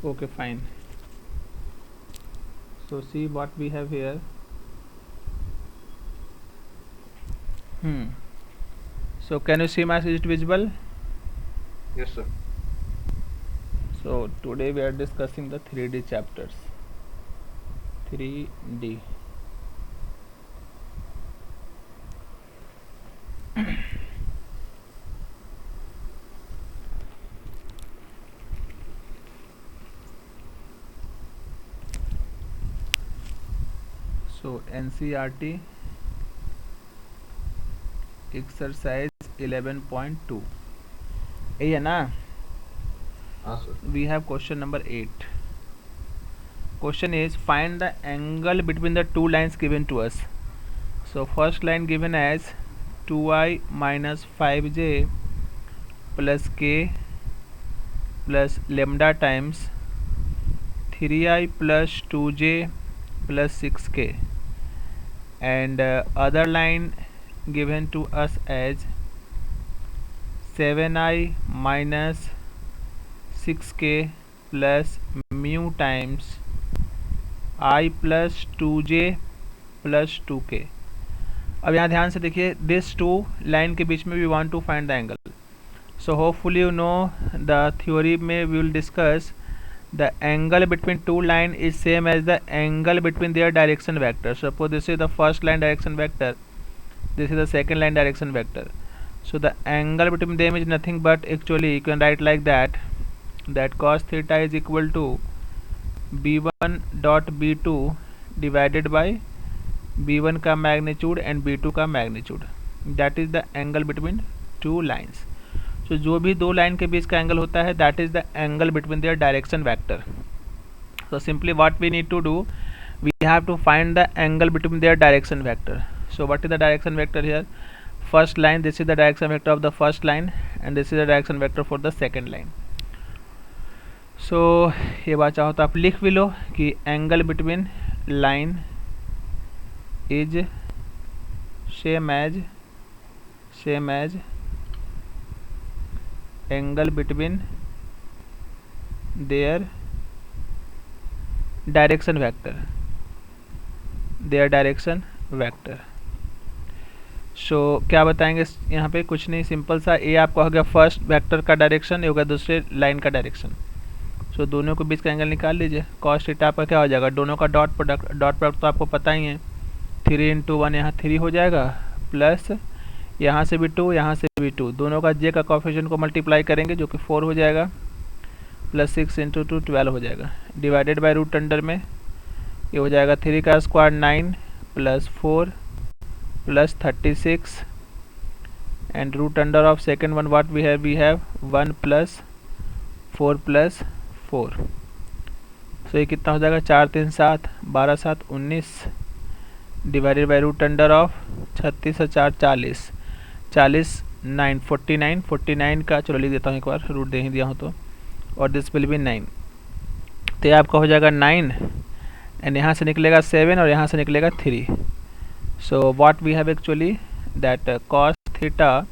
Okay, fine. So see what we have here. So can you see my, is it visible? Yes, sir. So today we are discussing the 3D chapters. 3D. So NCRT exercise 11.2. यही है ना? हाँ sir. We have question number 8. Question is find the angle between the two lines given to us. So first line given as 2i minus 5j plus k plus lambda times 3i plus 2j plus 6k, and other line given to us as 7i minus 6k plus mu times i plus 2j plus 2k. अब यहाँ ध्यान से देखिए, this to line के बीच में we want to find the angle. So hopefully you know the theory में we will discuss the angle between two line is same as the angle between their direction vector. Suppose this is the first line direction vector, this is the second line direction vector. So the angle between them is nothing but, actually you can write like that cos theta is equal to b1 dot b2 divided by b1 का magnitude and b2 का magnitude. That is the angle between two lines. So जो भी दो line के बीच का angle होता है, that is the angle between their direction vector. So simply what we need to do, we have to find the angle between their direction vector. So what is the direction vector here? First line, this is the direction vector of the first line and this is the direction vector for the second line. So ये बात चाहो तो आप लिख भी लो कि angle between line is same as angle between their direction vector. So क्या बताएंगे यहाँ पे? कुछ नहीं, सिंपल सा. ए आपका हो गया फर्स्ट वेक्टर का डायरेक्शन, ये होगा दूसरे लाइन का डायरेक्शन. सो दोनों के बीच का एंगल निकाल लीजिए. कॉस थीटा आपका क्या हो जाएगा? दोनों का डॉट प्रोडक्ट तो आपको पता ही है. 3 इंटू 1 यहाँ 3 हो जाएगा, प्लस यहाँ से भी 2, यहाँ से भी 2, दोनों का जे का कोफिशिएंट को मल्टीप्लाई करेंगे जो कि 4 हो जाएगा, प्लस 6 इंटू 2 12 हो जाएगा, डिवाइडेड बाय रूट अंडर में ये हो जाएगा 3 का square 9 plus 4 plus 36 and root under of second one what we have 1 plus 4 plus 4. So ये कितना हो जाएगा? 4 3 7 12 7 19 divided by root under of 36 और 4 40 40 9 49 का, चलो लिख देता हूँ एक बार, रूट दे ही दिया हूँ तो, और दिस विल बी 9. तो ये आपका हो जाएगा 9 एंड यहाँ से निकलेगा 7 और यहाँ से निकलेगा 3. So what we have actually that cos theta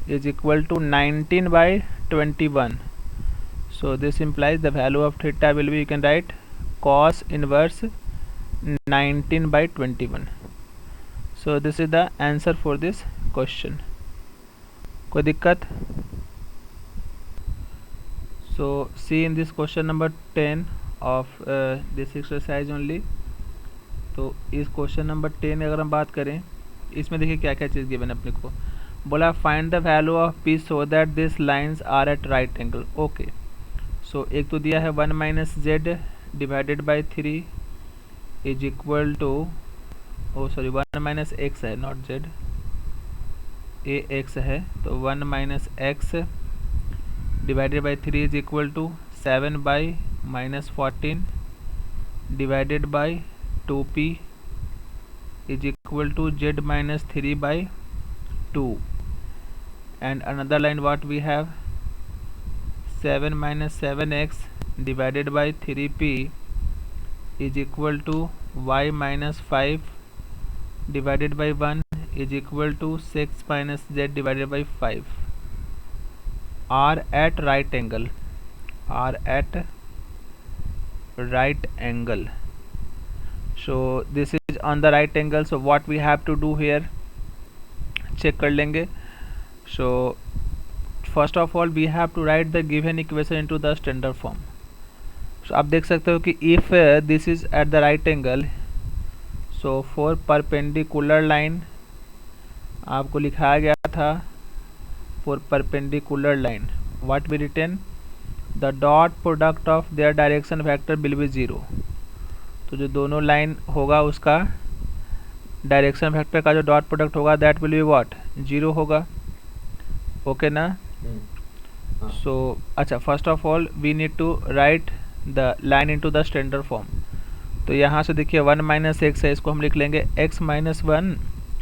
is equal to 19 by 21. So this implies the value of theta will be, you can write cos inverse 19 by 21. So this is the answer for this question. कोई दिक्कत? So see in this question number 10 of this exercise only. तो इस question number 10 अगर हम बात करें, इसमें देखिए क्या क्या चीज़ गिवन अपने को. बोला find the value of P so that this lines are at right angle. Okay, so एक तो दिया है 1 minus Z divided by 3 is equal to, oh sorry 1 minus X है, नॉट जेड, ए एक्स है, तो 1 minus X divided by 3 is equal to 7 by minus 14 divided by 2p is equal to Z minus 3 by 2. And another line what we have 7 minus 7x divided by 3p is equal to y minus 5 divided by 1 is equal to 6 minus z divided by 5 are at right angle. right angle. So this is on the right angle, so what we have to do here, check कर लेंगे. So first of all we have to write the given equation into the standard form. So आप देख सकते हो कि if this is at the right angle, so for perpendicular line आपको लिखाया गया था for perpendicular line what we written, the dot product of their direction vector will be 0. तो जो दोनों लाइन होगा उसका डायरेक्शन वेक्टर का जो डॉट प्रोडक्ट होगा दैट विल बी व्हाट, 0 होगा. ओके ना. सो अच्छा, first of all we need to write the line into the standard form. तो यहाँ से देखिए 1 माइनस एक्स है, इसको हम लिख लेंगे x माइनस 1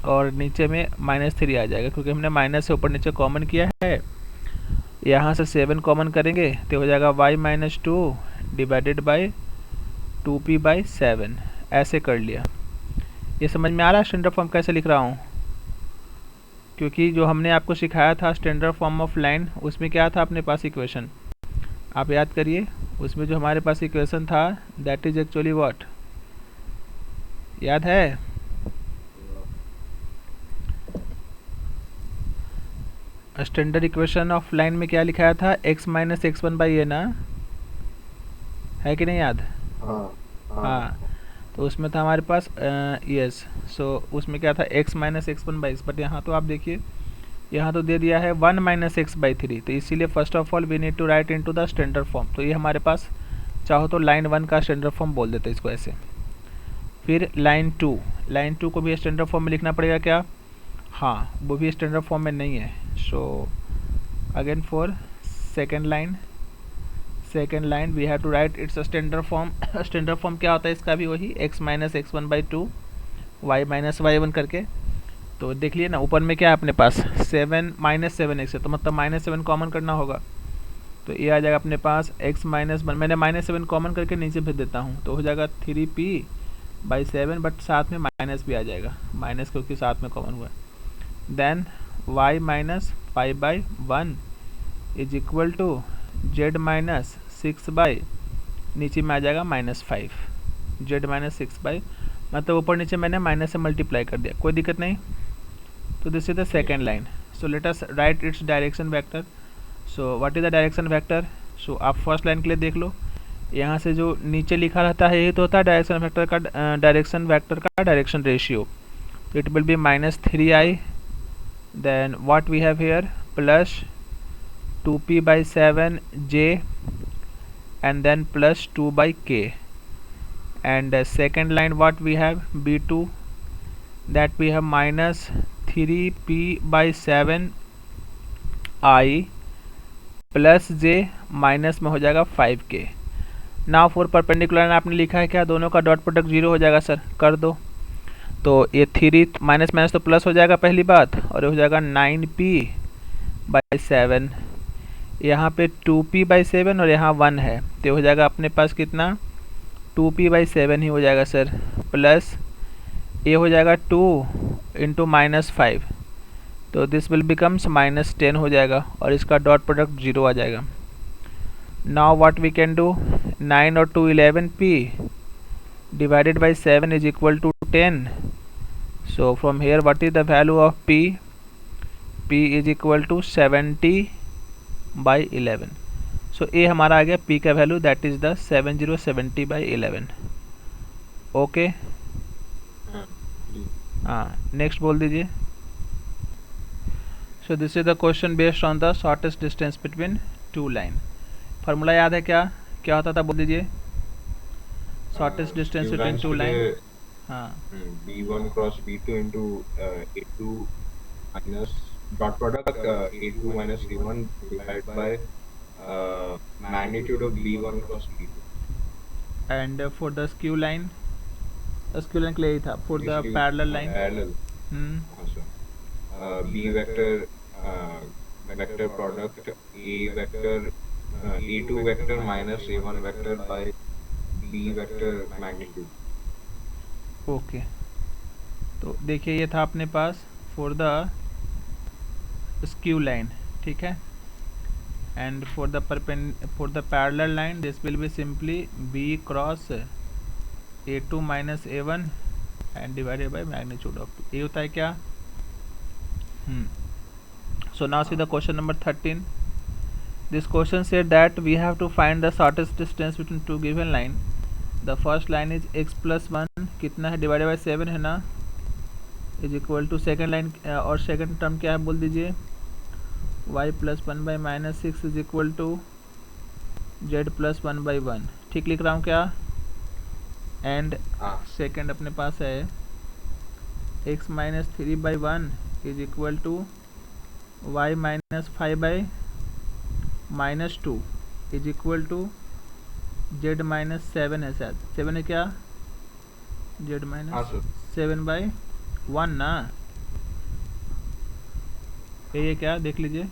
और नीचे में -3 आ जाएगा क्योंकि हमने माइनस से ऊपर नीचे कॉमन किया है. यहाँ से 7 कॉमन करेंगे तो हो जाएगा y minus 2 divided by 2p/7. ऐसे कर लिया. ये समझ में आ रहा है स्टैंडर्ड फॉर्म कैसे लिख रहा हूँ? क्योंकि जो हमने आपको सिखाया था स्टैंडर्ड फॉर्म ऑफ लाइन, उसमें क्या था अपने पास इक्वेशन, आप याद करिए. उसमें जो हमारे पास इक्वेशन था दैट इज एक्चुअली व्हाट, याद है? स्टैंडर्ड इक्वेशन ऑफ लाइन में क्या लिखाया था, x माइनस x1/a ना, है कि नहीं याद? हाँ. तो उसमें था हमारे पास यस. सो उसमें क्या था x माइनस x1/x, बट यहाँ तो आप देखिए यहाँ तो दे दिया है 1 माइनस x/3. तो इसीलिए first of all we need to write into the standard form. तो ये हमारे पास चाहो तो लाइन 1 का स्टैंडर्ड फॉर्म बोल देते हैं इसको ऐसे. फिर लाइन 2 को भी स्टैंडर्ड फॉर्म में लिखना पड़ेगा क्या? हाँ, वो भी स्टैंडर्ड फॉर्म में नहीं है. So again for second line we have to write its standard form. Standard form क्या होता है इसका भी वही x minus x1/2 y minus y1 करके. तो देख लिए ना ऊपर में क्या है अपने पास 7 माइनस 7x है, तो मतलब -7 कॉमन करना होगा. तो ये आ जाएगा अपने पास x माइनस 1, मैंने -7 कॉमन करके नीचे भेज देता हूँ तो हो जाएगा 3p/7, बट साथ में माइनस भी आ जाएगा, माइनस क्योंकि साथ में कॉमन हुआ है. Then y minus 5/1 is equal to z minus 6 नीचे में आ जाएगा -5, z माइनस 6 मतलब ऊपर नीचे मैंने माइनस से मल्टीप्लाई कर दिया, कोई दिक्कत नहीं. तो this is the second line. So let us write its direction vector. So what is the direction vector? So आप फर्स्ट लाइन के लिए देख लो, यहाँ से जो नीचे लिखा रहता है यही तो होता है डायरेक्शन वेक्टर का डायरेक्शन रेशियो. तो it will be -3i, then what we have here plus 2p/7j and then plus 2/k. And second line what we have b2, that we have minus 3p/7i plus j minus में हो जाएगा 5k. Now for perpendicular line आपने लिखा है क्या, दोनों का dot product 0 हो जाएगा सर, कर दो. तो ये 3 माइनस माइनस तो प्लस हो जाएगा पहली बात, और ये हो जाएगा 9p/7. यहाँ पे 2p/7 और यहाँ 1 है तो हो जाएगा अपने पास कितना 2p/7 ही हो जाएगा सर, प्लस ये हो जाएगा 2 इंटू -5, तो दिस विल बिकम्स -10 हो जाएगा और इसका डॉट प्रोडक्ट 0 आ जाएगा. Now what we can do, 9 और 2 11p divided by 7 is equal to 10. So from here what is the value of p is equal to 70/11. So ए हमारा आ गया p का value, that is the 70/11. Okay. हाँ, next बोल दीजिए. So this is the question based on the shortest distance between two line. Formula याद है क्या, क्या होता था बोल दीजिए, shortest distance between two line. हाँ, b1 cross b2 into a2 minus dot product a2 minus a1 divided by magnitude of b1 cross b2. And for the skew line के लिए ही था, for the parallel line parallel. Also b vector vector product a vector a2 vector minus a1 vector by b vector magnitude. Okay. तो देखिए ये था अपने पास for the skew line, ठीक है. and for the parallel line this will be simply b cross a2 minus a1 and divided by magnitude of 2. ये होता है क्या? So now see the question number 13. This question said that we have to find the shortest distance between two given line. The first line is x plus 1 कितना है divided by 7 है ना, is equal to second line और second term क्या है बोल दीजिए, y plus 1 by minus 6 is equal to z plus 1 by 1. ठीक लिख रहा हूँ क्या? एंड सेकेंड अपने पास है x minus 3 by 1 is equal to y minus 5 by minus 2 is equal to z minus 7 है, शायद 7 है क्या, z माइनस 7 बाई 1 ना, ये क्या देख लीजिए,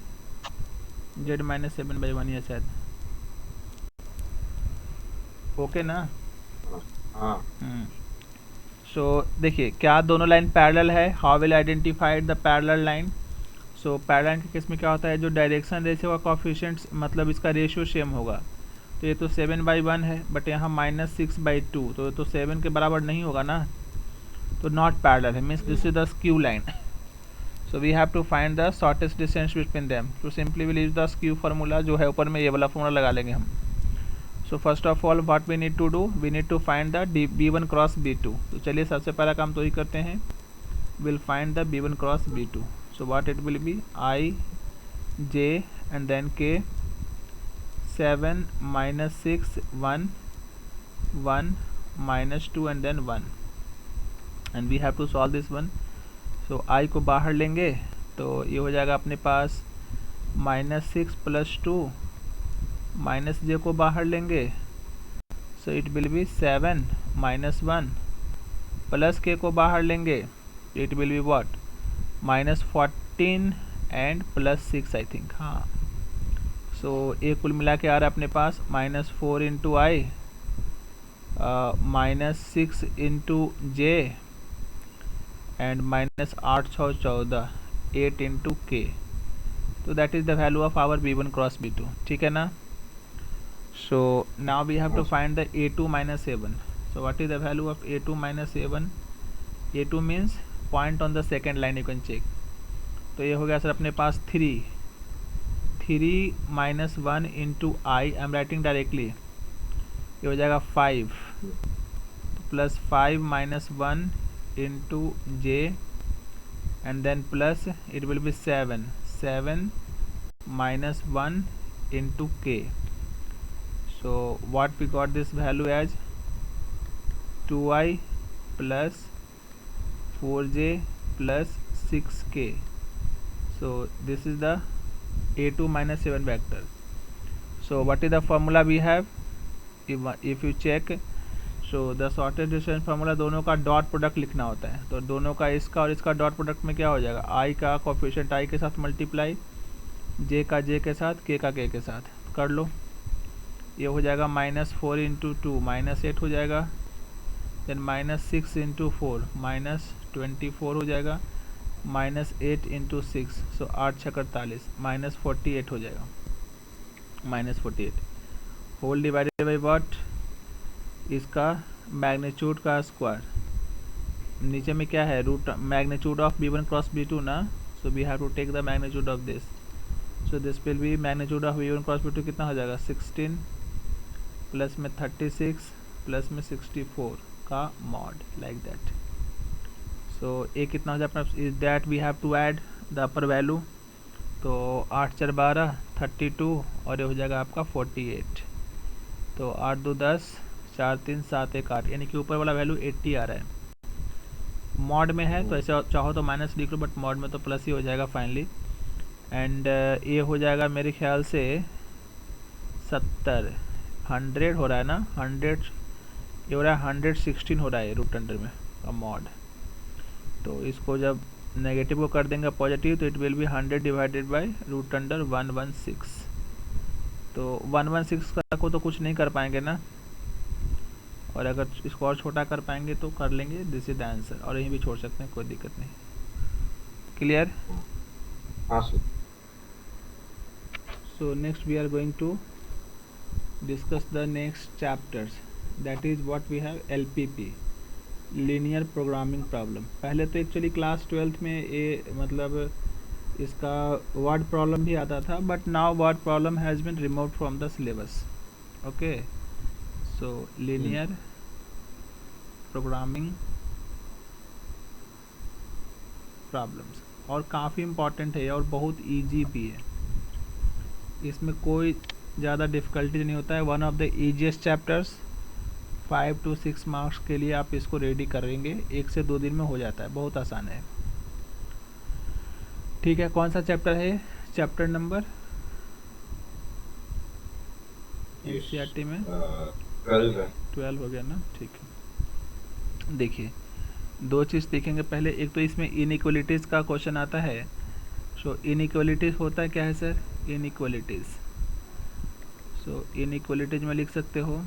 z माइनस 7 बाई 1 है शायद. ओके ना? सो देखिए क्या दोनों लाइन पैरेलल है. How will identified the parallel line? So parallel के केस में क्या होता है, जो डायरेक्शन रेशियो का कोफिशिएंट्स मतलब इसका रेशियो सेम होगा. तो ये तो 7 बाई 1 है बट यहाँ माइनस 6 बाई 2 तो 7 के बराबर नहीं होगा ना, तो नॉट पैरेलल है, means this is the skew line. So we have to find the shortest distance between them. तो simply will use the skew formula जो है ऊपर में, ये वाला फार्मूला लगा लेंगे हम. So first of all what we need to do, we need to find the b1 cross b2. तो चलिए सबसे पहला काम तो ही करते हैं, will find the b1 cross b2. So what it will be, i j and then k, 7 minus 6 1 1 minus 2 and then 1, and we have to solve this one. So I को बाहर लेंगे तो ये हो जाएगा अपने पास माइनस 6 प्लस 2, माइनस जे को बाहर लेंगे so it will be 7 minus 1, plus के को बाहर लेंगे it will be what, minus 14 and plus 6 I think. हाँ, सो ये कुल मिला के आ रहा है अपने पास minus 4 into I, minus 6 into J and minus 8 6 14, 8 into K. तो that is the value of our b1 cross b2. ठीक है ना? So now we have to find the a2 minus a1. So what is the value of a2 minus a1? a2 means point on the second line, you can check. तो ये हो गया sir अपने पास 3 minus 1 into I, I am writing directly, ये हो जाएगा 5 plus 5 minus 1 into J and then plus it will be 7 minus 1 into K. So what we got this value as 2i plus 4j plus 6k. So this is the a2 minus 7 vector. So what is the formula we have? If you check, so the shortest distance formula, दोनों का dot product लिखना होता है. तो दोनों का इसका और इसका डॉट प्रोडक्ट में क्या हो जाएगा, i का कोफिशिएंट i के साथ मल्टीप्लाई, j का j के साथ, k का k के साथ कर लो. ये हो जाएगा माइनस 4 इंटू 2 माइनस 8 हो जाएगा, देन माइनस 6 इंटू 4 माइनस 24 हो जाएगा, माइनस 8 इंटू 6 सो 8 6 48 माइनस 48 हो जाएगा, minus 48 whole divided by what, इसका मैग्नीट्यूड का स्क्वायर. नीचे में क्या है, root magnitude of b1 cross b2 ना, so we have to take the magnitude of this. So this will be magnitude of b1 cross b2 कितना हो जाएगा, 16 प्लस में 36 प्लस में 64 का मॉड, लाइक दैट. सो ये कितना हो जाए, is that we have to add the upper value. तो 8 4 12 32 और ये हो जाएगा आपका 48. तो 8 2 10 4 3 7 1 8, यानी कि ऊपर वाला वैल्यू 80 आ रहा है. मॉड में है तो ऐसे चाहो तो माइनस लिख लो, बट मॉड में तो प्लस ही हो जाएगा फाइनली. एंड ये हो जाएगा मेरे ख्याल से 70 100 हो रहा है ना, 100 ये हो रहा है 116 हो रहा है रूट अंडर में का मॉड. तो इसको जब नेगेटिव को कर देंगे पॉजिटिव तो it will be 100 divided by root under 116. तो 116 को तो कुछ नहीं कर पाएंगे ना, और अगर इसको और छोटा कर पाएंगे तो कर लेंगे. दिस इज द आंसर, और यहीं भी छोड़ सकते हैं, कोई दिक्कत नहीं. क्लियर? हाँ sir. So next we are going to discuss the next chapters, that is what we have LPP, linear programming problem. पहले तो एक्चुअली क्लास 12th में ये मतलब इसका वर्ड प्रॉब्लम भी आता था, but now word problem has been removed from the syllabus. Okay, so linear programming problems, और काफ़ी इम्पॉर्टेंट है और बहुत इजी भी है, इसमें कोई ज़्यादा डिफ़िकल्टी नहीं होता है। One of the easiest chapters, 5 to 6 marks के लिए आप इसको रेडी करेंगे, 1 से 2 दिन में हो जाता है, बहुत आसान है। ठीक है, कौन सा चैप्टर है? चैप्टर नंबर एनसीईआरटी में 12 है। 12 हो गया ना, ठीक है। देखिए, दो चीज़ देखेंगे पहले, एक तो इसमें इनइक्वलिटीज़ का क्वेश्चन आता है। सो इनइक्वलिटीज़ होता है क्या है सर? इनइक्वलिटीज़, सो इनइक्वलिटीज में लिख सकते हो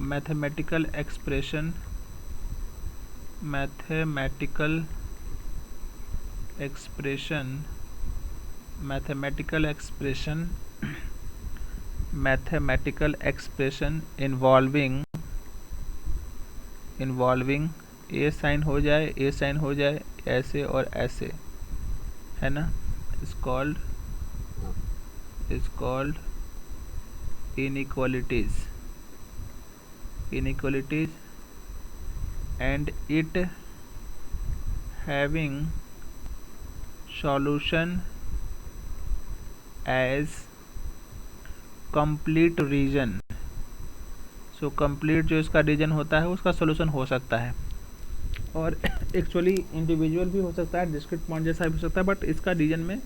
mathematical expression, mathematical expression, mathematical expression, mathematical expression involving a sign हो जाए, ए साइन हो जाए, ऐसे और ऐसे, है ना, is called inequalities and it having solution as complete region। So complete जो इसका रीजन होता है उसका सोल्यूशन हो सकता है, और एक्चुअली इंडिविजुअल भी हो सकता है, डिस्क्रीट पॉइंट जैसा भी हो सकता है, बट इसका रीजन में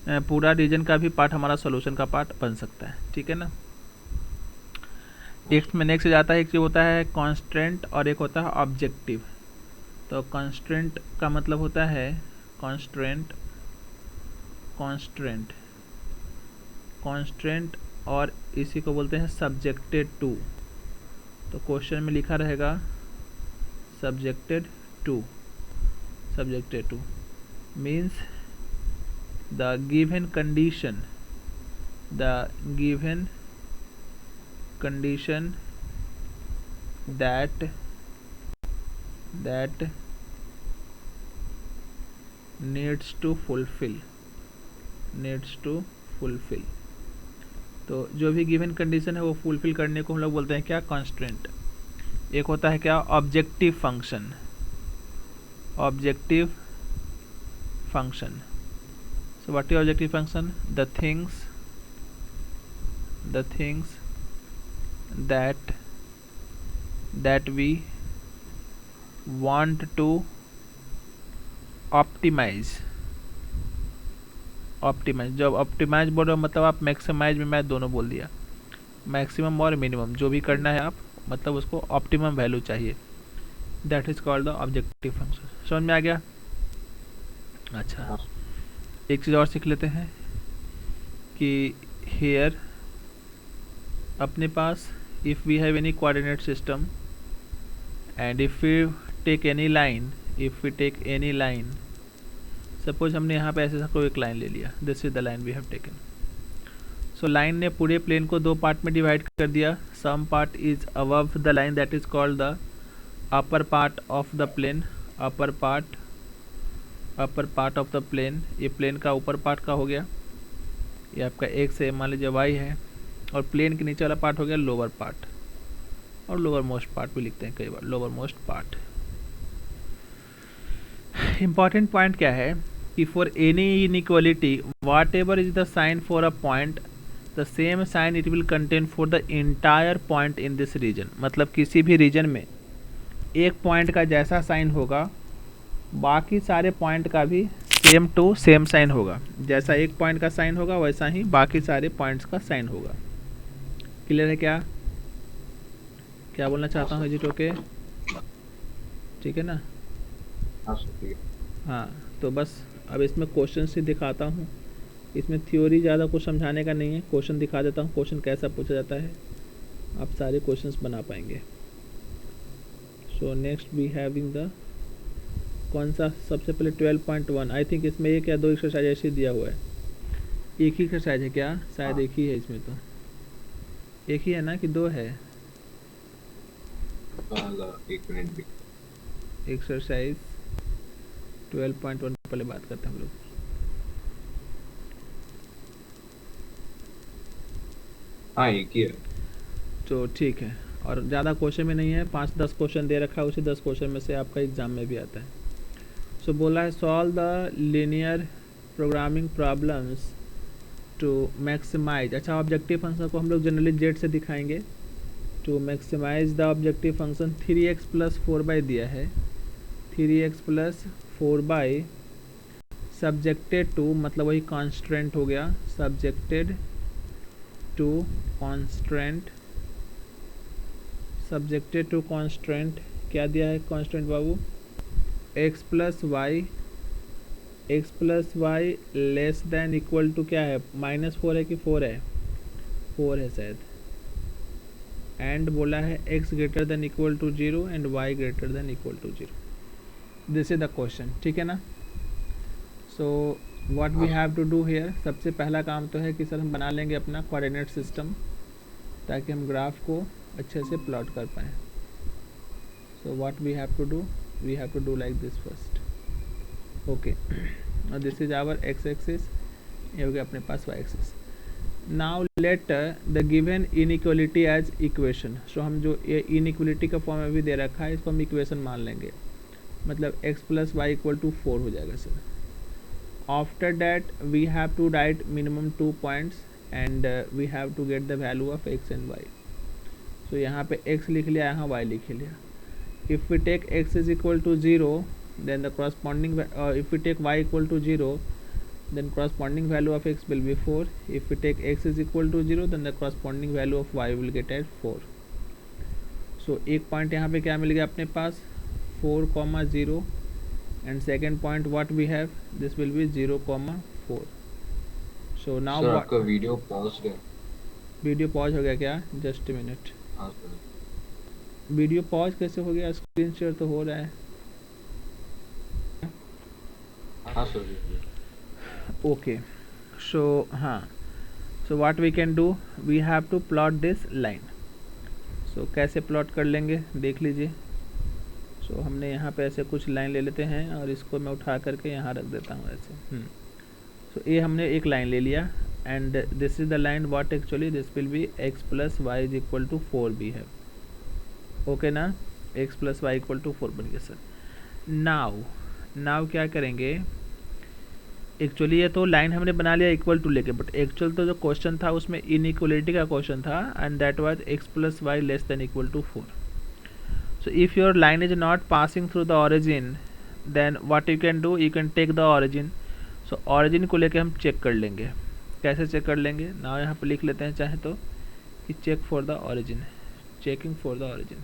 पूरा रीजन का भी पार्ट हमारा सोल्यूशन का पार्ट बन सकता है। ठीक है ना। एक में नेक्स्ट जाता है, एक जो होता है कॉन्स्टेंट और एक होता है ऑब्जेक्टिव। तो कॉन्स्टेंट का मतलब होता है कॉन्स्टेंट और इसी को बोलते हैं सब्जेक्टेड टू। तो क्वेश्चन में लिखा रहेगा subjected two means the given condition that needs to fulfill। तो जो भी गिवन कंडीशन है वो फुलफिल करने को हम लोग बोलते हैं क्या? कॉन्स्टेंट। एक होता है क्या? Objective function. So what is objective function? The things that we want to optimize। जब ऑप्टिमाइज बोल रहे हो मतलब आप मैक्सिमाइज में मैं दोनों बोल दिया, मैक्सिमम और मिनिमम जो भी करना है आप, मतलब उसको ऑप्टिमम वैल्यू चाहिए, that is called the objective function. समझ में आ गया? अच्छा, एक चीज़ और सीख लेते हैं कि हेयर अपने पास if we have any coordinate system and if we take any line, suppose हमने यहाँ पे ऐसे कोई एक लाइन ले लिया, this is the line we have taken. So line ने पूरे प्लेन को दो पार्ट में डिवाइड कर दिया। Some part is above the line, that is called the upper part of the plane. Upper part of the plane, ये plane का ऊपर पार्ट का हो गया, ये आपका एक से मान लीजिए वाई है, और प्लेन के नीचे वाला पार्ट हो गया लोअर पार्ट, और लोअर मोस्ट पार्ट भी लिखते हैं कई बार, lower most part. Important point क्या है कि for any inequality whatever is the sign for a point, the same sign it will contain for the entire point in this region. मतलब किसी भी रीजन में एक पॉइंट का जैसा साइन होगा, बाकी सारे पॉइंट का भी सेम टू सेम साइन होगा। जैसा एक पॉइंट का साइन होगा वैसा ही बाकी सारे पॉइंट्स का साइन होगा। क्लियर है? क्या बोलना चाहता हूँ जी? ओके, ठीक है ना? हाँ, तो बस अब इसमें क्वेश्चन से दिखाता हूँ। इसमें थ्योरी ज़्यादा कुछ समझाने का नहीं है, क्वेश्चन दिखा देता हूँ, क्वेश्चन कैसा पूछा जाता है, आप सारे क्वेश्चंस बना पाएंगे। So next we having the कौन सा? सबसे पहले 12.1, आई थिंक इसमें एक या दो एक्सरसाइज ऐसे दिया हुआ है। एक ही का साइज है क्या? शायद हाँ एक ही है इसमें, तो एक ही है ना कि दो है? एक मिनट भी। एक्सरसाइज 12.1 पहले बात करते हैं हम लोग। हाँ एक ही है। तो ठीक है, और ज़्यादा क्वेश्चन में नहीं है, 5-10 क्वेश्चन दे रखा है, उसी 10 क्वेश्चन में से आपका एग्जाम में भी आता है। सो बोला है solve the linear programming problems to maximize. अच्छा, ऑब्जेक्टिव फंक्शन को हम लोग जनरली जेड से दिखाएंगे। To maximize the objective function 3x plus 4 दिया है, 3x प्लस 4 सब्जेक्टेड टू, मतलब वही कॉन्स्टेंट हो गया, subjected to constant, subjected to constant. क्या दिया है कॉन्स्टेंट बाबू? x plus y, x plus y less than equal to क्या है, -4 है कि 4 है? 4 है शायद। एंड बोला है x greater than equal to 0 and y greater than equal to 0। This is the question, ठीक है ना? सो व्हाट वी हाँ sir. Have to do here, सबसे पहला काम तो है कि सर हम बना लेंगे अपना कोऑर्डिनेट सिस्टम, ताकि हम ग्राफ को अच्छे से प्लॉट कर पाएँ। So what we have to do, we have to do like this first. Okay, और this is our x axis, ये हो गया अपने पास y axis. Now let the given inequality as equation. So हम जो ये इनइक्वलिटी का फॉर्म अभी दे रखा है, इसको हम इक्वेशन मान लेंगे, मतलब x plus y equal to 4 हो जाएगा sir. After that we have to write minimum 2 points and we have to get the value of x and y। So यहाँ पे x लिख लिया, यहाँ y लिख लिया। If we take x is equal to 0, then the corresponding if we take y equal to 0, then corresponding value of x will be 4. If we take x is equal to 0, then the corresponding value of y will get at 4. So एक point यहाँ पे क्या मिल गया अपने पास, 4,0, and second point what we have, this will be 0,4. So now sir what, आपका video pause है। Video pause हो गया क्या? जस्ट मिनट, हाँ सर। वीडियो पॉज कैसे हो गया? स्क्रीन शेयर तो हो रहा है। हाँ सर। ओके, सो हाँ, so what we can do, we have to plot this line. So कैसे प्लॉट कर लेंगे देख लीजिए। सो हमने यहाँ पे ऐसे कुछ लाइन ले लेते हैं, और इसको मैं उठा करके यहाँ रख देता हूँ ऐसे। सो ये हमने एक लाइन ले लिया, and this is the line what actually this will be x plus y is equal to 4 भी है। ओके ना, x plus y equal to 4 बन गया सर। नाउ क्या करेंगे, एक्चुअली ये तो लाइन हमने बना लिया इक्वल टू लेके, बट एक्चुअल तो जो क्वेश्चन था उसमें इनइक्वलिटी का क्वेश्चन था, and that was x plus y less than equal to 4। So if your line is not passing through the origin, then what you can do, you can take the origin. So origin को लेके हम check कर लेंगे। कैसे check कर लेंगे ना, यहाँ पे लिख लेते हैं चाहे तो कि check for the origin, checking for the origin,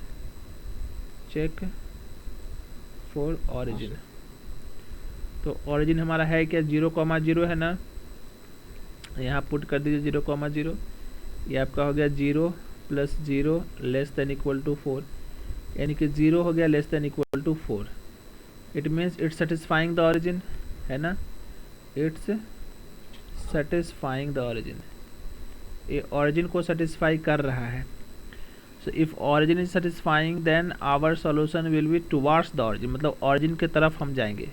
check for origin. तो ऑरिजिन हमारा है क्या, 0,0 है ना, यहाँ पुट कर दीजिए 0,0। ये आपका हो गया 0 plus 0 less than equal to 4, यानी कि 0 हो गया less than equal to 4। It means it's satisfying the origin, है ना, इट्स सेटिस्फाइंग द ऑरिजिन, ये ऑरिजिन को सेटिस्फाई कर रहा है। So if origin is satisfying then our solution will be towards the origin, मतलब ऑरिजिन की तरफ हम जाएंगे,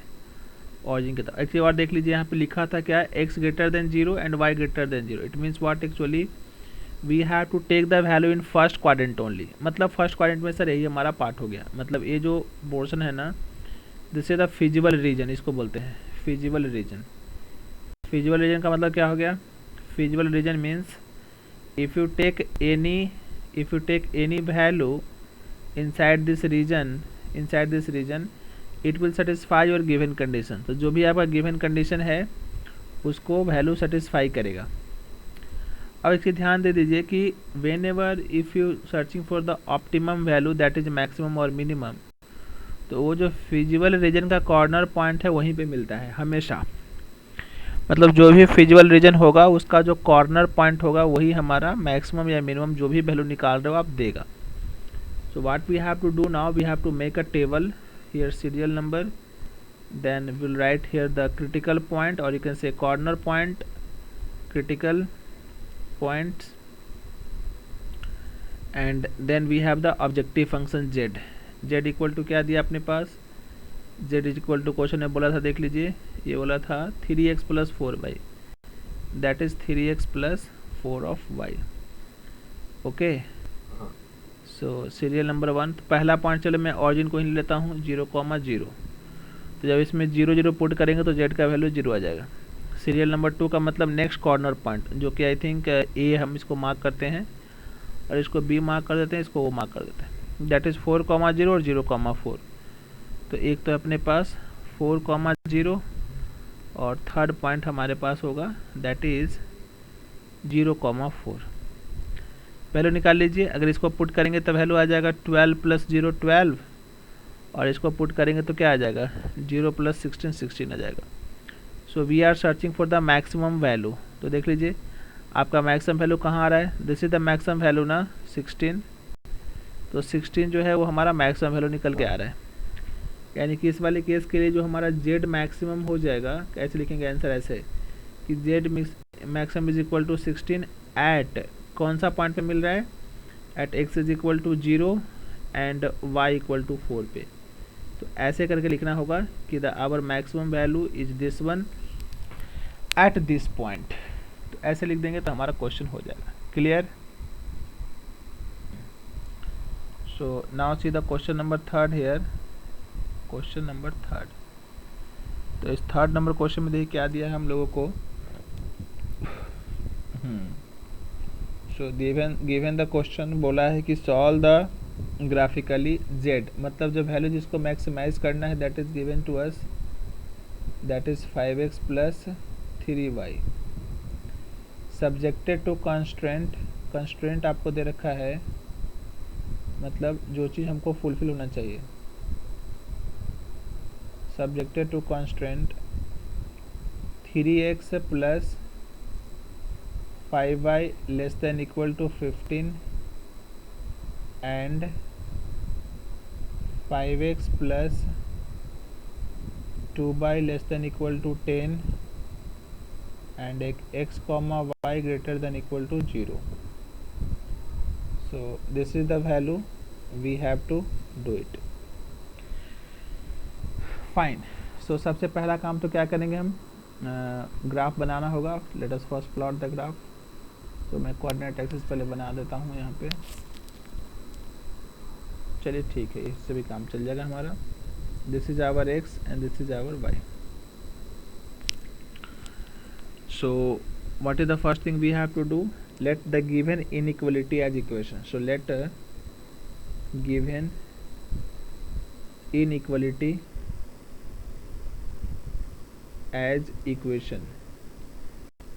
ऑरिजिन की तरफ। एक बार देख लीजिए, यहाँ पे लिखा था क्या, x greater than 0 and y greater than 0। It means what actually we have to take the value in first quadrant only, मतलब फर्स्ट क्वाड्रेंट में सर यही हमारा पार्ट हो गया। मतलब ये जो पोर्शन है ना, this is the feasible reason, इसको बोलते हैं फिजिबल रीजन। फिजिबल रीजन का मतलब क्या हो गया, feasible region means if you take any value inside this region it will satisfy your given condition. तो जो भी आपका गिवन कंडीशन है उसको वैल्यू सेटिस्फाई करेगा। अब इसकी ध्यान दे दीजिए कि when ever if you searching for the optimum value that is maximum और मिनिमम, तो वो जो फिजिबल रीजन का कॉर्नर पॉइंट है वहीं पे मिलता है हमेशा। मतलब जो भी फिजिबल रीजन होगा उसका जो कॉर्नर पॉइंट होगा वही हमारा मैक्सिमम या मिनिमम जो भी वैल्यू निकाल रहे हो आप देगा। So what we have to do now, we have to make a table, here serial number, then we'll write here the critical point or you can say corner point, critical points, and then we have the objective function z. z equal to क्या दिया अपने पास, z is equal to question में बोला था, देख लीजिए, ये बोला था 3x plus 4y, that is 3x plus 4 of y. Okay, so serial number 1. तो पहला पॉइंट चलो मैं ऑरिजिन को ही लेता हूँ 0,0. तो जब इसमें 0 0 पुट करेंगे तो z का वैल्यू 0 आ जाएगा. सीरियल नंबर 2 का मतलब नेक्स्ट कॉर्नर पॉइंट, जो कि आई थिंक ए हम इसको मार्क करते हैं और इसको बी मार्क कर देते हैं, इसको ओ मार्क कर देते हैं, दैट इज़ 4,0 और 0,4. तो एक तो अपने पास 4,0 और थर्ड पॉइंट हमारे पास होगा दैट इज़ 0,4. वैल्यू निकाल लीजिए. अगर इसको पुट करेंगे तो वैल्यू आ जाएगा 12 प्लस 0 12, और इसको पुट करेंगे तो क्या आ जाएगा 0 प्लस 16 16 आ जाएगा. So we are searching for the maximum value. तो देख लीजिए आपका मैक्सिमम वैल्यू कहाँ आ रहा है, this is the maximum value ना 16. तो 16 जो है वो हमारा मैक्सिमम वैल्यू निकल के आ रहा है. यानी कि इस वाले केस के लिए जो हमारा z मैक्सिमम हो जाएगा, कैसे लिखेंगे आंसर ऐसे कि z maximum is equal to 16 at कौन सा पॉइंट पे मिल रहा है, at x is equal to 0 and y equal to 4 पे. तो ऐसे करके लिखना होगा कि the our maximum value is this one at this point. तो ऐसे लिख देंगे तो हमारा क्वेश्चन हो जाएगा. Clear? So now see the question number 3 here. Question number 3. तो इस 3rd नंबर क्वेश्चन में देखिए क्या दिया है हम लोगों को. सो गिवन द क्वेश्चन बोला है कि सॉल्व द ग्राफिकली z, मतलब जो वैल्यू जिसको मैक्सिमाइज करना है that is given to us, that is 5x plus 3y subjected to constraint. Constraint आपको दे रखा है, मतलब जो चीज़ हमको फुलफिल होना चाहिए. Subjected to constraint 3x plus 5y less than equal to 15 and 5x plus 2y less than equal to 10 and x comma y greater than equal to 0. So this is the value we have to do it. Fine. So सबसे पहला काम तो क्या करेंगे हम, graph बनाना होगा. Let us first plot the graph. तो मैं कोऑर्डिनेट एक्सिस पहले बना देता हूँ यहाँ पे. चलिए ठीक है, इससे भी काम चल जाएगा हमारा. This is our x and this is our y. So what is the first thing we have to do, let the given inequality as equation. So let given inequality as equation.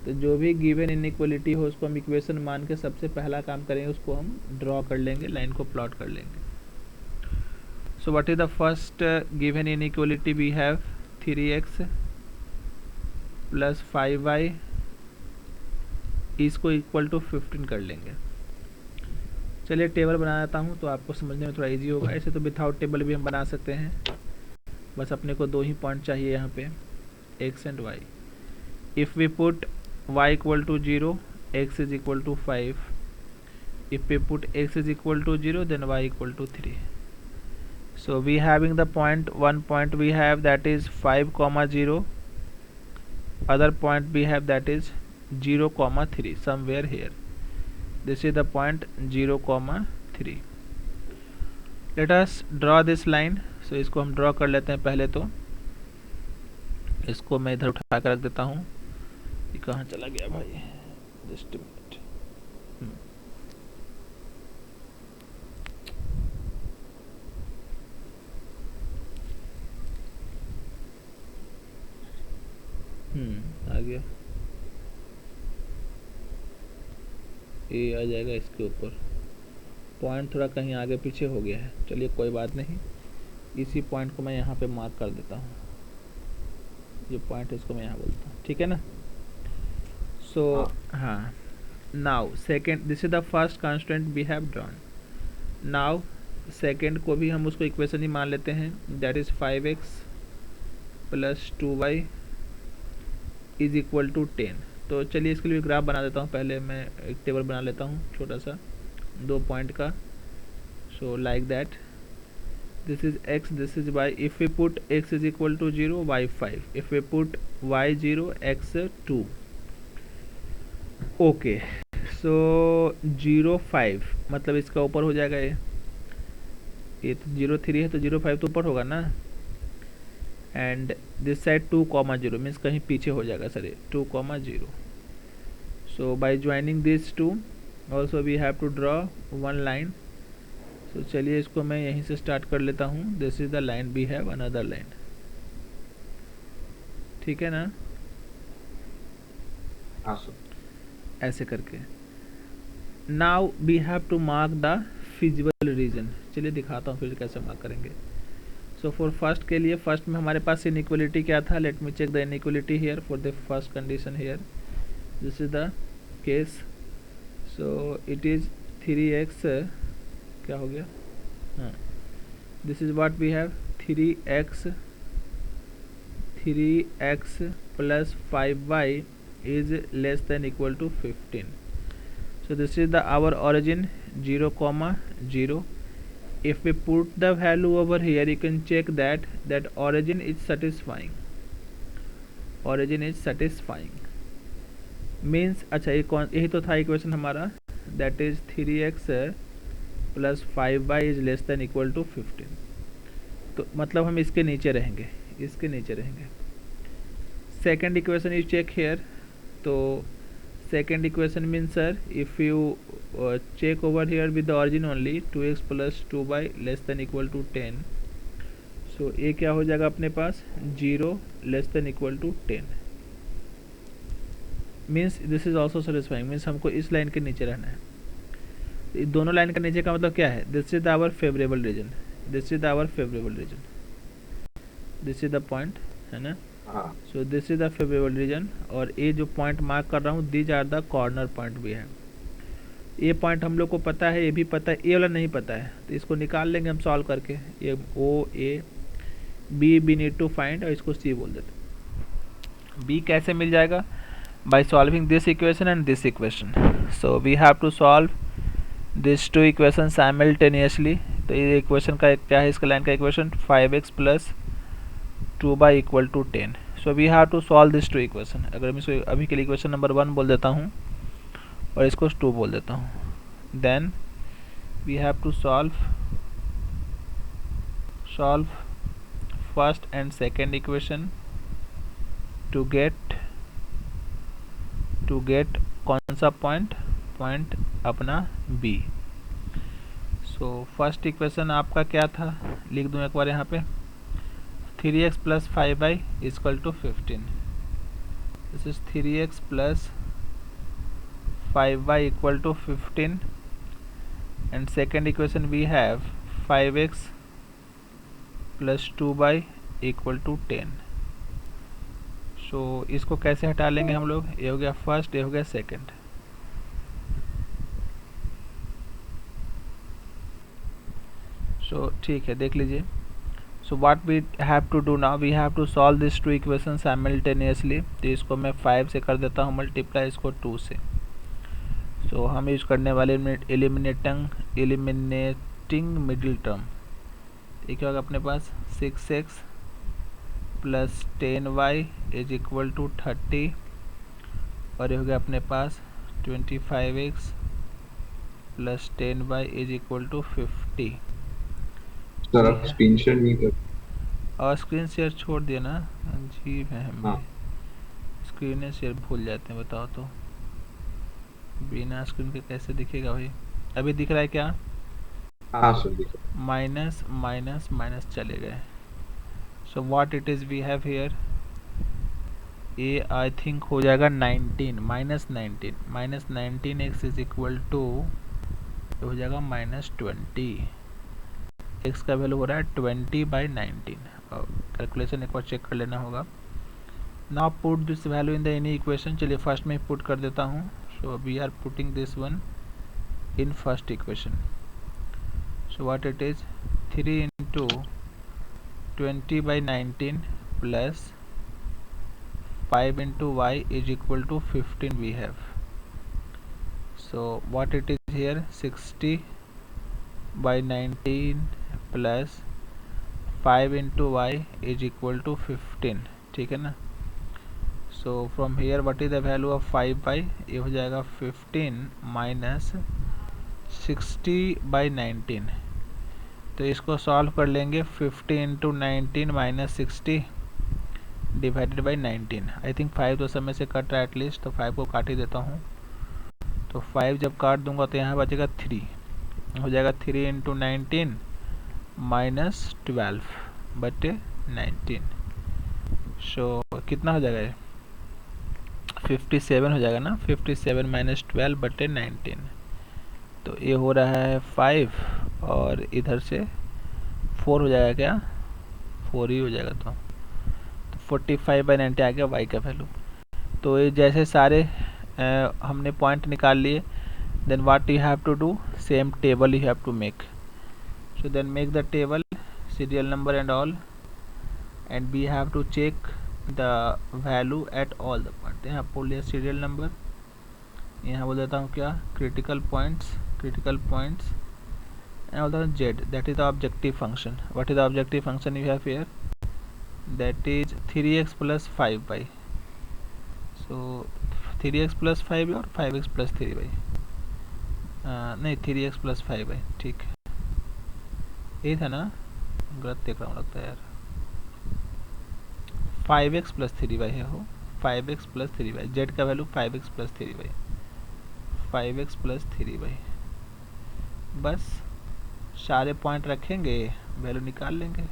तो जो भी given inequality हो उसको हम equation मान के सबसे पहला काम करेंगे, उसको हम ड्रॉ कर लेंगे, लाइन को प्लॉट कर लेंगे. So what is the first given inequality we have, 3x plus 5y इसको इक्वल टू 15 कर लेंगे. चलिए टेबल बना देता हूँ तो आपको समझने में थोड़ा इजी होगा. ऐसे तो विथआउट टेबल भी हम बना सकते हैं, बस अपने को 2 ही पॉइंट चाहिए यहाँ पे, x and y. If we put y equal to 0, x is equal to 5. If we put x is equal to 0 then y equal to 3. So we having the point, one point we have that is 5,0, other point we have that is 0,3 somewhere here. This is the point 0,3. Let us draw this line. So इसको हम draw कर लेते हैं पहले. तो इसको मैं इधर उठा कर रख देता हूँ. ये कहाँ चला गया भाई, जस्ट मिनट. आ गया, ये आ जाएगा इसके ऊपर. पॉइंट थोड़ा कहीं आगे पीछे हो गया है, चलिए कोई बात नहीं. इसी पॉइंट को मैं यहाँ पे मार्क कर देता हूँ. जो पॉइंट है इसको मैं यहाँ बोलता हूँ, ठीक है ना. सो हाँ, now second, this is the first constraint we have drawn. Now second को भी हम उसको इक्वेशन ही मान लेते हैं, that is 5x plus 2y is equal to 10. तो चलिए इसके लिए ग्राफ बना देता हूँ। पहले मैं एक टेबल बना लेता हूँ छोटा सा 2 पॉइंट का। So like that this is x, this is y. If we put x is equal to 0, y 5. If we put y 0, x 2. Okay, सो 0 5 मतलब इसका ऊपर हो जाएगा ये तो 0 3 है तो 0 5 तो ऊपर होगा ना। And this side 2 comma 0 means कहीं पीछे हो जाएगा सर ये 2 comma 0। So by joining this two also we have to draw one line. तो चलिए इसको मैं यहीं से स्टार्ट कर लेता हूँ। This is the line, we have another line, ठीक है ना। हाँ सर। ऐसे करके now we have to mark the feasible region. चलिए दिखाता हूँ फिर कैसे मार्क करेंगे। सो फॉर फर्स्ट के लिए, फर्स्ट में हमारे पास इनइक्वलिटी क्या था, let me check the inequality here for the first condition here. This is the case. So it is 3x, क्या हो गया, हाँ, this is what we have 3x plus 5y is less than equal to 15. So this is the our origin 0 comma 0. If we put the value over here, you can check that origin is satisfying. Origin is satisfying means अच्छा यही तो था equation हमारा, that is 3x plus 5y is less than equal to 15। तो मतलब हम इसके नीचे रहेंगे, इसके नीचे रहेंगे। Second equation you check here. तो second equation mean sir if you check over here with the origin only 2x plus 2y less than equal to 10। So ये क्या हो जाएगा अपने पास 0 less than equal to 10 means this is also satisfying means हमको इस line के नीचे रहना है। दोनों लाइन का नीचे का मतलब क्या है, this is our favourable region, this is our favourable region, this is the point है ना। So this is the favourable region और ये जो पॉइंट मार्क कर रहा हूँ these are the corner point भी है। ये पॉइंट हम लोग को पता है, ये भी पता है, ये वाला नहीं पता है तो इसको निकाल लेंगे हम सॉल्व करके। ये O A B need to find और इसको सी बोल देते। बी कैसे मिल जाएगा, by solving this equation and this equation. So we have to solve this two equation simultaneously. तो ये इक्वेशन का क्या है, इसका लाइन का equation 5x plus 2y equal to 10। So we have to solve this two equation. अगर मैं इसको अभी के लिए इक्वेशन नंबर 1 बोल देता हूँ और इसको 2 बोल देता हूँ, then we have to solve first and second equation to get कौन सा पॉइंट अपना b। सो फर्स्ट इक्वेशन आपका क्या था, लिख दूँ एक बार यहाँ पे 3x plus 5y equal to 15। This is 3x plus 5y equal to 15 and second equation we have 5x plus 2y equal to 10। सो इसको कैसे हटा लेंगे हम लोग, ये हो गया फर्स्ट, ये हो गया सेकेंड। सो ठीक है, देख लीजिए। So what we have to do now, we have to solve this two equation simultaneously. तो इसको मैं 5 से कर देता हूँ मल्टीप्लाई, इसको 2 से। सो हम यूज करने वाले एलिमिनेटिंग मिडिल टर्म। ये क्या होगा अपने पास 6x plus 10y is equal to 30 और ये हो गया अपने पास 25x plus 10y is equal to 50। Sir आप स्क्रीन शेयर नहीं कर, और स्क्रीन शेयर छोड़ दिया ना, अजीब है हम स्क्रीन शेयर भूल जाते हैं। बताओ तो बिना स्क्रीन के कैसे दिखेगा भाई, अभी दिख रहा है क्या? हाँ सर दिख रहा है। माइनस माइनस माइनस चले गए। So what it is we have here, ये आई थिंक हो जाएगा 19 minus 19 x is equal to हो जाएगा -20। एक्स का वैल्यू हो रहा है 20/19 और कैलकुलेशन एक बार चेक कर लेना होगा। Now put this value in the any equation. चलिए फर्स्ट में पुट कर देता हूँ। So we are putting this one in first equation. So what it is 3 × 20/19 plus 5 into y is equal to 15 we have. So what it is here, 60 by 19 plus 5 into y is equal to 15, ठीक है ना. So from here what is the value of 5 by, ये हो जाएगा 15 minus 60 by 19. तो इसको solve कर लेंगे. 50 into 19 minus 60 divided by 19. I think 5 तो समय से कट रहा है एटलीस्ट, तो 5 को काट ही देता हूँ. तो 5 जब काट दूंगा तो यहाँ बचेगा 3, हो जाएगा 3 इंटू 19 माइनस 12 बटे 19. सो कितना हो जाएगा ये, 57 हो जाएगा ना. 57 माइनस 12 बटे 19. तो ये हो रहा है 5 और इधर से 4 हो जाएगा क्या, 4 ही हो जाएगा. तो 45 बाई 90 आ गया y का वैल्यू. तो ये जैसे सारे हमने पॉइंट निकाल लिए, then what you have to do, same table you have to make. So then make the table, serial number and all, and we have to check the value at all the point. यहाँ बोल लिया serial number, यहाँ बोल देता हूँ क्या, critical points and बोलता हूँ z, that is the objective function. What is the objective function you have here, that is 3x plus 5y. So 3x plus 5y और 5x plus 3y, नहीं 3x plus 5y, ठीक यही था ना, गलत देख रहा हूँ लगता है यार. 5x plus 3y है हो, 5x plus 3y, z का value 5x plus 3y, 5x plus 3y. बस सारे पॉइंट रखेंगे, वैल्यू निकाल लेंगे.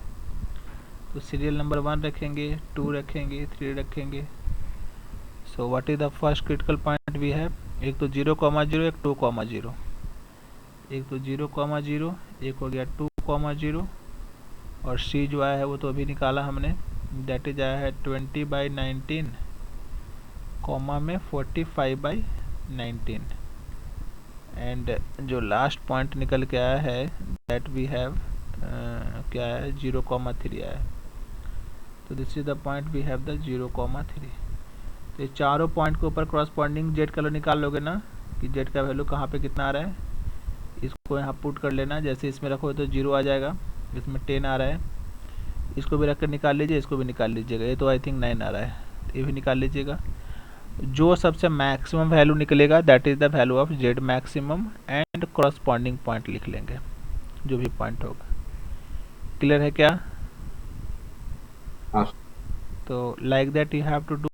तो सीरियल नंबर 1 रखेंगे, 2 रखेंगे, 3 रखेंगे. So what is the first critical point we have, एक तो 0,0, एक 2,0, एक तो 0,0, एक हो गया 2,0, और सी जो आया है वो तो अभी निकाला हमने, दैट इज आया है 20 बाई 19 कॉमा में 45 बाई 19. एंड जो लास्ट पॉइंट निकल के आया है दैट वी हैव क्या है, 0,3 आया है. तो this is the point we have the 0,3. तो ये चारों पॉइंट के ऊपर क्रॉसपॉन्डिंग जेड कलर निकाल लोगे ना, कि जेड का वैल्यू कहाँ पे कितना आ रहा है. इसको यहाँ पुट कर लेना, जैसे इसमें रखो तो 0 आ जाएगा, इसमें 10 आ रहा है. इसको भी रख कर निकाल लीजिए, इसको भी निकाल लीजिएगा. ये तो आई थिंक 9 आ रहा है, ये भी निकाल लीजिएगा. जो सबसे मैक्सिमम वैल्यू निकलेगा that is the value of Z maximum, and corresponding point लिख लेंगे जो भी पॉइंट होगा. क्लियर है क्या? हाँ. तो like that you have to do.